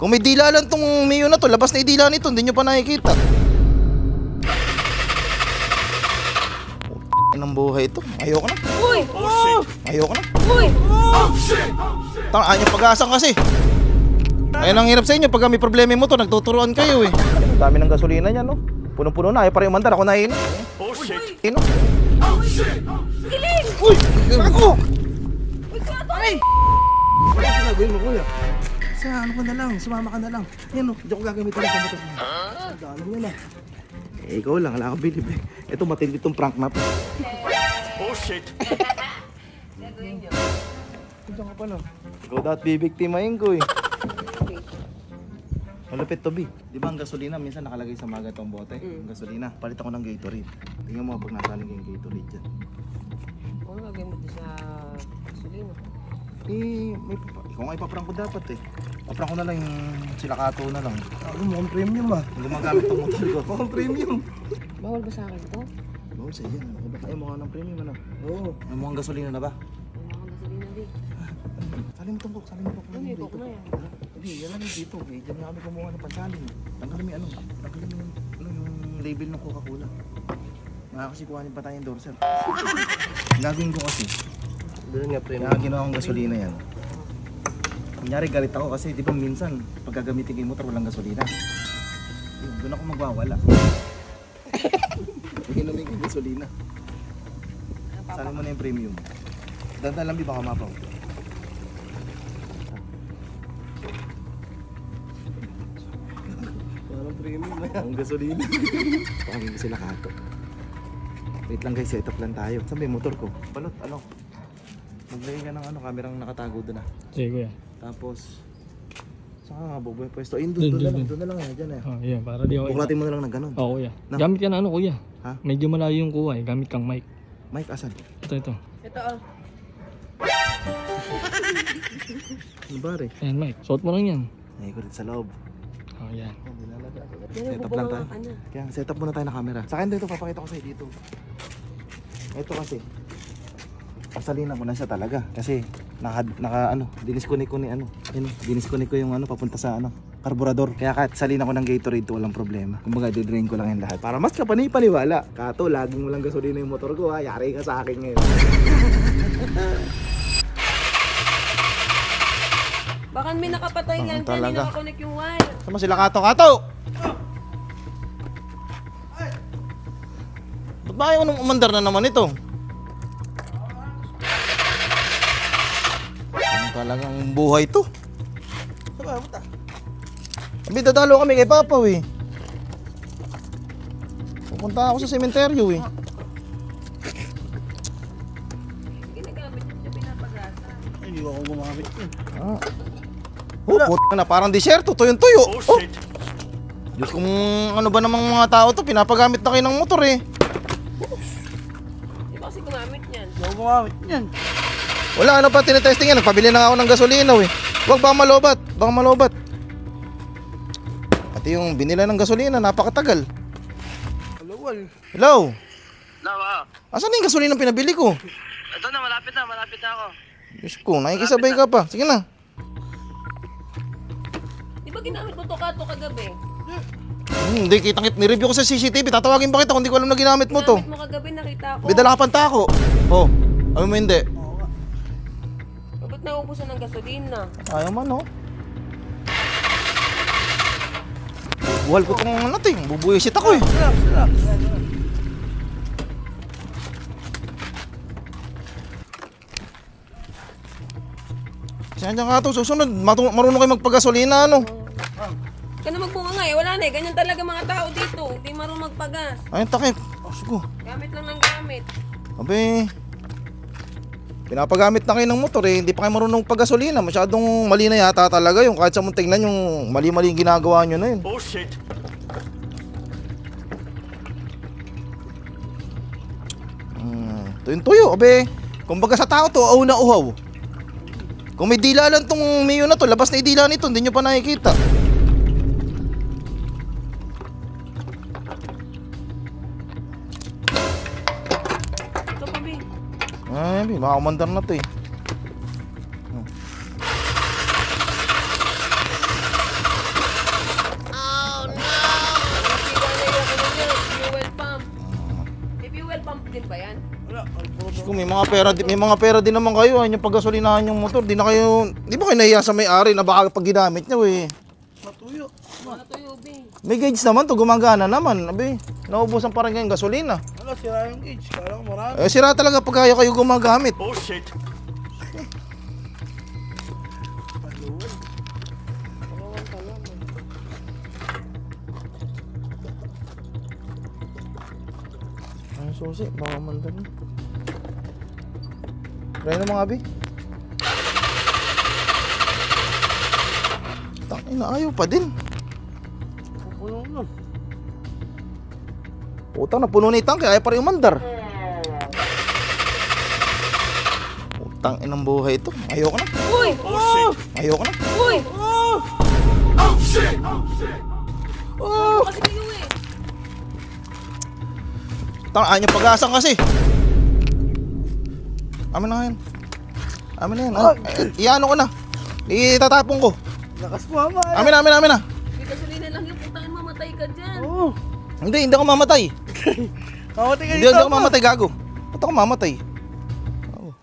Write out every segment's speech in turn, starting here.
Kung may dila lang tong Mio na to, labas na idila nito, hindi nyo pa nakikita. Ng buhay ito. Ayoko na. Uy! Ayoko na. Uy! Tangaan yung pag-asang kasi. Ayun ang hirap sa inyo pag may problema mo to, nagtuturuan kayo eh. Ang dami ng gasolina niya, no? Punong-puno na, ayaw pa rin umandar, ako naiinom. Oh shit! Ino? Giling! Uy! Ako! Uy, Aray! Ano sinagawin mo, kuya? Sa ano ka na lang, sumama ka na lang. Yan o, hindi ako gagamitin ng kamutas mo. Ang dami niya na. Eh, ikaw lang, wala kang bilib eh. Ito matindi itong prank map. Oh shit! Gagawin niyo. Diyan ka pa no? Ikaw dapat bibiktimahin ko eh. Malupit to, B. Di ba ang gasolina, minsan nakalagay sa maga itong bote? Ang gasolina, palit ako ng Gatorade. Tingnan mo pag nasaling yung Gatorade dyan. Ano gagawin mo sa gasolina? Eh, ikaw nga ipaprank ko dapat eh. Paprank ko na lang yung silakato na lang. Ako mukhang premium ah. Gumagamit ang motor ko. Mukhang premium. Bawal ba sa akin ito? Oo, sa iyo. Ay, mukha ng premium ano? Oo. May mukhang gasolina na ba? Wala akong gasolina din. Salin mo tungkok, salin mo tungkok. Ano yung na yan? Hindi, yan lang yung dito. Eh, dyan nga kami kumuha ng pansalin. Tanggalin mo yung tanggalin mo yung label ng Coca-Cola. Makakasikuhanin pa tayong dorsal. Gagawin ko kasi. Doon nga pre. Kaya ginawa kong gasolina yan. Kunyari galit ako kasi di ba minsan pag gagamitin ko yung motor walang gasolina. Yun, doon ako magwawala. Inumin ko yung gasolina. Salin mo na yung premium. Dandan lang di baka mapaw. Parang premium na yan. Ang gasolina. Baka hindi sila kato. Wait lang guys, set up lang tayo. Saan ba yung motor ko? Balot, ano? Maglagay ka ng kamerang nakatago doon ah. Sige kuya. Tapos, saan ka nga bubuhay pwesto? Ayun, doon na lang yan, dyan eh. Oh, yeah, para di ako. Buklatin mo na lang ng ganun. Oo kuya. Na? Gamit ka na ano kuya? Ha? Medyo malayo yung kuha eh. Gamit kang mic. Mike, asan? Ito. Ito oh. Ano ba rin? Ayan mic. Suot mo lang yan. Ay, ko rin sa loob. Oh yan. Set up lang tayo. Kaya set up muna tayo ng camera. Sa akin dito, papakita ko sa'yo dito. Ito kasi, pasalina ko na siya talaga. Kasi, dinisconnect ko ni dinisconnect ko yung papunta sa karburador. Kaya kahit salina ko ng Gatorade to, walang problema. Kumbaga, didrain ko lang yung lahat. Para mas kapani-paniwala. Kato, laging walang gasolina yung motor ko ha. Yari ka sa akin ngayon. Baka may nakapatay nga dyan, hindi nakakonect yung wire. Sama sila Kato! Ba't ba ayaw nung umandar na naman ito? Ano talagang buhay to? Sabi, dadalo kami kay Papaw eh. Pupunta ako sa sementeryo eh. Ginagamit yung pinapagasa. Hindi ko ako gumamit yun. Puta na, parang disyerto, tuyong-tuyo. Oh shit! Diyos kung ano ba namang mga tao to, pinapagamit na kayo ng motor eh. Di ba kasi gumamit niyan? Hindi ako gumamit yan. Wala, ano pa tinetesting yan, nagpabili na ako ng gasolina eh. Huwag, baka malobat. Pati yung binila ng gasolina, napakatagal. Alawal. Hello? Nawa! Asan na yung gasolina pinabili ko? Ito na, malapit na ako. Diyos ko, nakikisabay ka pa. Sige na. Di ba ginamit mo to kagabi? Hindi, kitang nireview ko sa CCTV. Tatawagin ba kita kung hindi ko alam na ginamit mo to? Ginamit mo kagabi, nakita ko. May dala ka pang tako. Oh, alam mo hindi. Ba't naubusan ng gasolina? Ayaw man, no? Buhal ko itong bubuisit ako eh. Relax. Saan dyan ka to? Susunod, marunong kayo magpagasolina, ano? Ka na magbunga nga eh, wala na eh. Ganyan talaga mga tao dito. Hindi marunong magpagas. Ayun, takip. Oh, sige. Gamit lang ng gamit. Abe, pinapagamit na kayo ng motor eh. Hindi pa kayo marunong pagasolina. Masyadong mali na yata talaga yung kahit sa mong tingnan yung mali-mali yung ginagawa nyo na yun. Oh shit! Ito yung tuyo, abe. Kumbaga sa tao to, au na uhaw. Kung may dila lang tong Mio na to, labas na idila nito, hindi nyo pa nakikita. Ito pa, Bing. Ay, makakumandar na to eh. Kung may mga pera din naman kayo, yung paggasolinahan yung motor, di ba kayo nahiya sa may-ari na baka pag ginamit nyo eh. Matuyo. Mga tuyo, be. May gauge naman to, gumagana naman. Abi, naubusan pa rin kayong gasolina. Wala, sira yung gauge. Kala ko marami. Eh, sira talaga pag kaya kayo gumagamit. Oh shit. Ang susi, baka mandan. Try na mga abi. Tangina, ayaw pa din. Puno na. Putang, napuno na yung tangke, ayaw pa rin umandar. Putang inang buhay ito. Ayoko na. Uy! Ayoko na. Uy! Oh shit. Ano kasi kayo eh? Tang, ayaw niya pag-asang kasi. Amin na yan. Amin na yan. Iano ko na. Itatapon ko. Lakas mo, ama. Amin na. May gasolina lang yung putangin, mamatay ka dyan. Oo. Hindi ako mamatay. Kamatay ka Hindi dito, ako mamatay, gago. Ba't ako mamatay? Oo.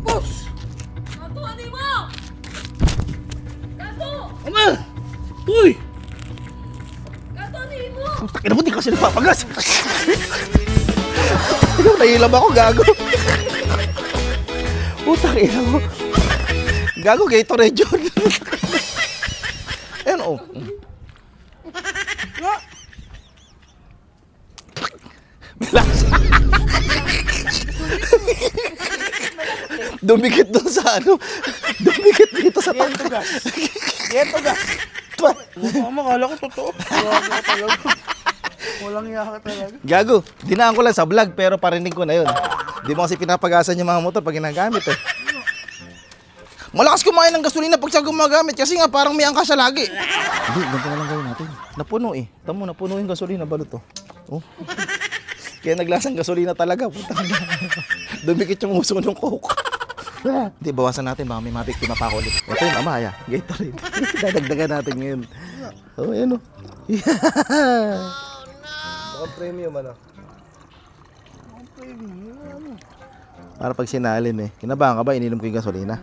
Boss! Gato, ano mo? Gato! Ama! Uy! Gato, ano mo? Takina mo, di kasi nagpapagas. Nahilab ako, gago. Putang ina mo. Gago, Gatorade yun. Ayan, oh. Bilas. Dumikit doon sa ano. Dumikit dito sa Yeto gas. Yeto gas. Mama, kala ko totoo. Walang ka talaga. Walang iya ka talaga. Gago, dinaan ko lang sa vlog pero parinig ko na yun. Di mo kasi pinapagasan yung mga motor pag ginagamit eh. Malakas kumain ng gasolina pag siya gumagamit kasi nga parang may angka siya lagi. Hindi, ganito na lang gawin natin. Napuno eh. Tamo, napuno yung gasolina, balot to. Oh. Kaya naglasang gasolina talaga. Putang ina. Dumikit yung uso ng coke. Hindi, bawasan natin. Baka may mabiktima pa ako ulit. Ito yung amaya. Gatorade. Dadagdagan natin ngayon. Oh, yan o. Baka premium ano? Para pag sinalin eh. Kinabahan ka ba? Ininom ko yung gasolina.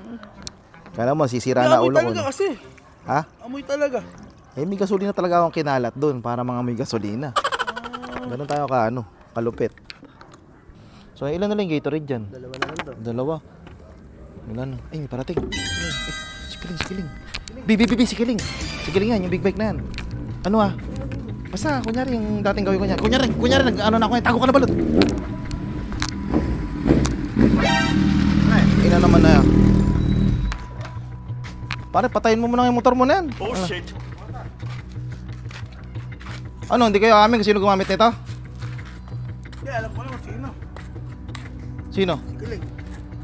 Kala mo, sisira na ulo ko. Amoy talaga kasi. Ha? Amoy talaga. Eh, may gasolina talaga akong kinalat doon para mga may gasolina. Ganun tayo kalupit. So, ilan na lang yung Gatorade dyan? Dalawa na lang daw. Dalawa. Ilan na? Ay, may parating. Sikiling. Bibi, sikiling. Sikiling yan, yung big bike na yan. Ano ah? Basta, kunyari yung dating gawin ko niya. Kunyari, ano na ako yan, tago ka na balot. Ay, ina naman na yan. Pare, patayin mo muna yung motor mo na yan. Oh shit. Ano, hindi kayo amin kung sino gumamit nito? Hindi, alam ko naman sino. Sino? Kiling.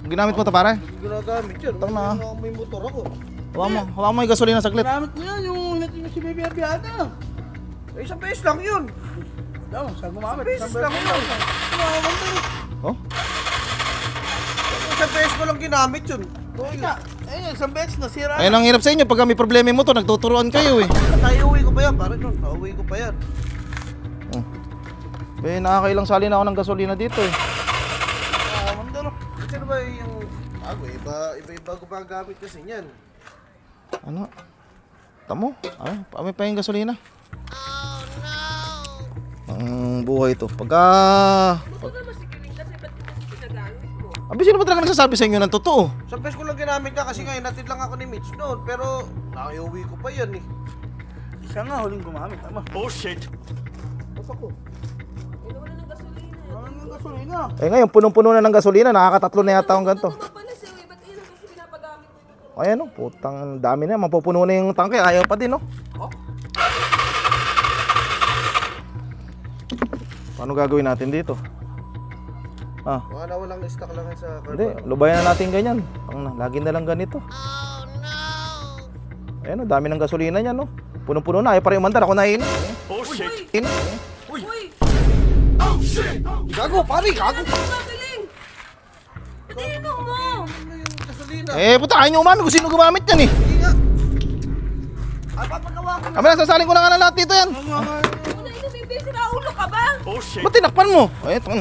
Ginamit mo to pare? Ginagamit yun. Tang na. May motor ako. Hawa mo yung gasolina saglit. Ginamit mo yan, yung natin yung si Baby Abiada. Eh, isang beses lang yun. Daw, saan gumamit? Isang beses lang yun. Oh? Isang beses ko lang ginamit yun. Eh, isang beses nasira. Ayun ang hirap sa inyo pag may problema mo to, nagtuturuan kayo eh. Naiuwi ko pa yan, parang yun. Nauwi ko pa yan. Oh. Eh, nakakailang sali na ako ng gasolina dito eh. Mandalo. Kasi ba yung bago, iba ko pa gamit kasi niyan. Ano? Tamo? Ano? Pamay pa yung gasolina. Ang buhay to. Pagka... Huwag ka masikiling kasi ba't kasi pinagamit mo? Abi, sino ba talaga nagsasabi sa inyo ng totoo? Isang beses ko lang ginamit ka kasi nga inatid lang ako ni Mitch noon. Pero nakaiuwi ko pa yan eh. Isa nga huling gumamit, tama. Oh shit. Basta ko. Wala ng gasolina. Wala nang gasolina. Eh ngayon, punong-puno na ng gasolina. Nakakatatlo na yata akong ganito. Ano naman pala siya eh? Ba't yun ang kasi pinapagamit mo? Ayan o, putang dami na. Mapupuno na yung tangke. Ayaw pa din o. Paano gagawin natin dito? Ah, Baka na walang stock lang yan sa hindi. Lubayan na natin ganyan. Lagi na lang ganito. Ayan o, dami ng gasolina niyan o. Punong-puno na. Ayaw pa rin umandar. Ako na inom. Oh shit. Uy! Gago, pare, gago. Magaling! Ba't ininom mo? gasolina. Eh, puta, ayaw nyo umami kung sino gumamit yan eh. Hindi nga. Ay, papagawa ko. Kami na, sasalin ko na nga na lahat dito yan. Wala inom yung beses sila ulo ka ba? Oh shit. Ba't tinakpan mo? Ay, ito.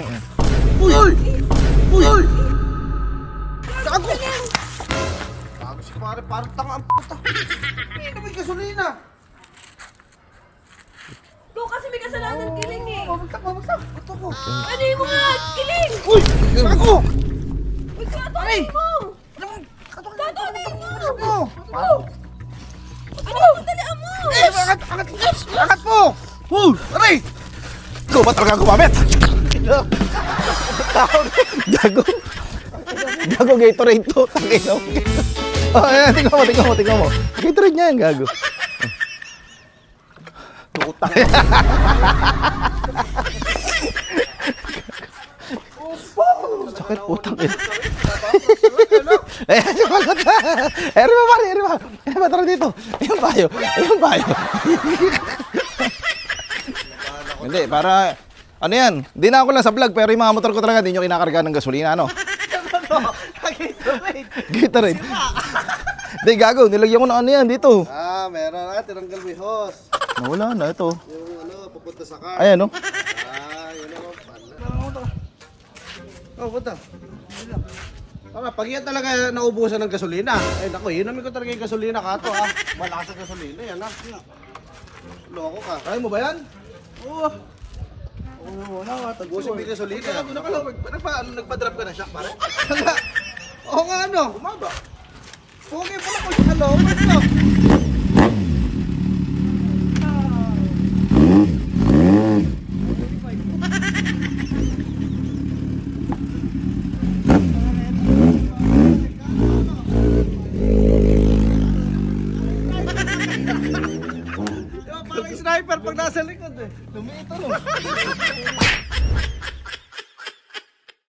Uy! Uy! Gago! Gago si pare, parang tanga ang puta. Hindi na may gasolina. Ikaw kasi may kasalanan kiling eh. Babagsak. Ba't ako? Ano yung mga kiling? Uy! Gago! Uy, katonin mo! Katonin mo! Ano? Dalian mo! Angat mo! Aray! Ikaw ba talaga gumamit? Gago. Gago Gatorade to. Tangina mo. Oh, ayan, tingnan mo. Gatorade niya yan, gago. Utang. Sakit putang ina. Riba, tara dito. Ayun bayo. Hindi, para, ano yan, di na ako lang sa vlog, pero yung mga motor ko talaga, di nyo kinakarga ng gasolina, ano? Gatorade. Hindi, gago, nilagyan ko ng ano yan, dito. Meron na. Tinanggal mo yung hose. Nawala na, ito. Yung papunta sa car. Ayan, no? Yun o. Oh, punta. Pag yan talaga naubusan ng gasolina. Naku, namin ko talaga yung gasolina ka to, Malakas ang gasolina yan, Loko ka. Kaya mo ba yan? Oo. Tagusin mo yung gasolina. Nagpa-drop ka na siya, pare? Oo nga, Bumaba. Okay pala ko siya, Parang sniper pag nasa likod eh. Lumito no.